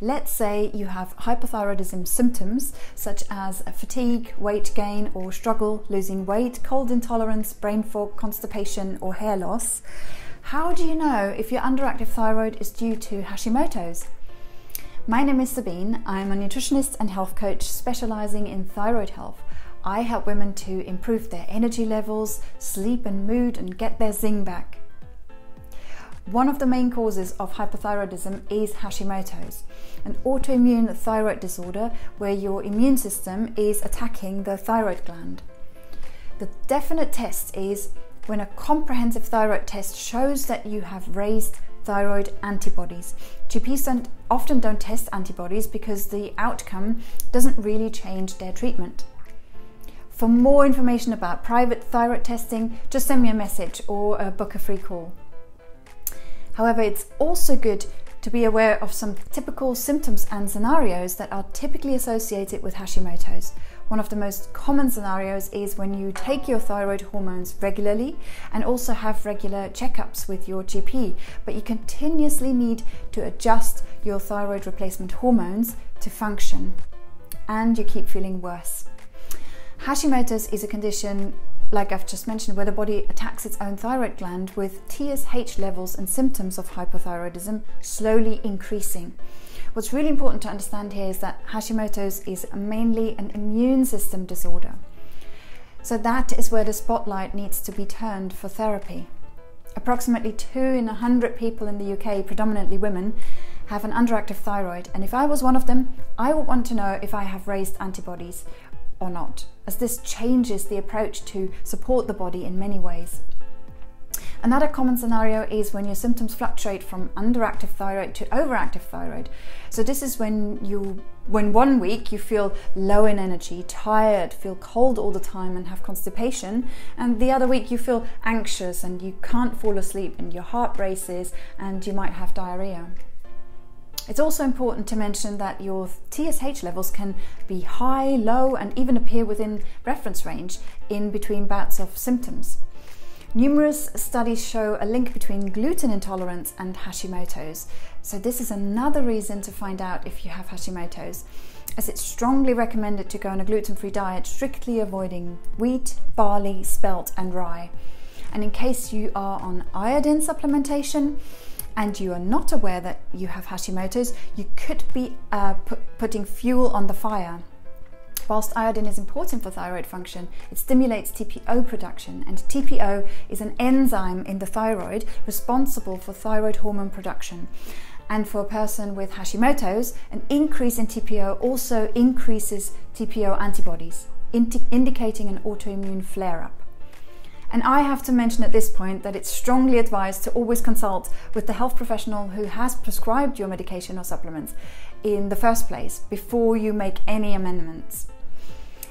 Let's say you have hypothyroidism symptoms such as fatigue, weight gain or struggle losing weight, cold intolerance, brain fog, constipation or hair loss. How do you know if your underactive thyroid is due to Hashimoto's? My name is Sabine. I'm a nutritionist and health coach specializing in thyroid health. I help women to improve their energy levels, sleep and mood, and get their zing back. One of the main causes of hypothyroidism is Hashimoto's, an autoimmune thyroid disorder where your immune system is attacking the thyroid gland. The definite test is when a comprehensive thyroid test shows that you have raised thyroid antibodies. GPs often don't test antibodies because the outcome doesn't really change their treatment. For more information about private thyroid testing, just send me a message or book a free call. However, it's also good to be aware of some typical symptoms and scenarios that are typically associated with Hashimoto's. One of the most common scenarios is when you take your thyroid hormones regularly and also have regular checkups with your GP, but you continuously need to adjust your thyroid replacement hormones to function, and you keep feeling worse. Hashimoto's is a condition, like I've just mentioned, where the body attacks its own thyroid gland, with TSH levels and symptoms of hypothyroidism slowly increasing. What's really important to understand here is that Hashimoto's is mainly an immune system disorder. So that is where the spotlight needs to be turned for therapy. Approximately 2 in 100 people in the UK, predominantly women, have an underactive thyroid, and if I was one of them, I would want to know if I have raised antibodies or not, as this changes the approach to support the body in many ways. Another common scenario is when your symptoms fluctuate from underactive thyroid to overactive thyroid. So this is when 1 week you feel low in energy, tired, feel cold all the time and have constipation, and the other week you feel anxious and you can't fall asleep and your heart races and you might have diarrhea. It's also important to mention that your TSH levels can be high, low, and even appear within reference range in between bouts of symptoms. Numerous studies show a link between gluten intolerance and Hashimoto's, so this is another reason to find out if you have Hashimoto's, as it's strongly recommended to go on a gluten-free diet, strictly avoiding wheat, barley, spelt, and rye. And in case you are on iodine supplementation, and you are not aware that you have Hashimoto's, you could be putting fuel on the fire. Whilst iodine is important for thyroid function, it stimulates TPO production, and TPO is an enzyme in the thyroid responsible for thyroid hormone production. And for a person with Hashimoto's, an increase in TPO also increases TPO antibodies, indicating an autoimmune flare-up. And I have to mention at this point that it's strongly advised to always consult with the health professional who has prescribed your medication or supplements in the first place before you make any amendments.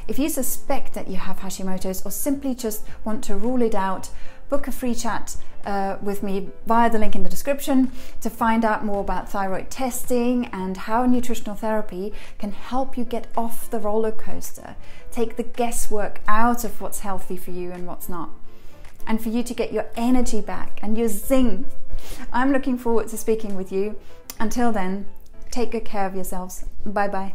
If you suspect that you have Hashimoto's or simply just want to rule it out, book a free chat with me via the link in the description to find out more about thyroid testing and how nutritional therapy can help you get off the roller coaster, take the guesswork out of what's healthy for you and what's not, and for you to get your energy back and your zing. I'm looking forward to speaking with you. Until then, take good care of yourselves. Bye bye.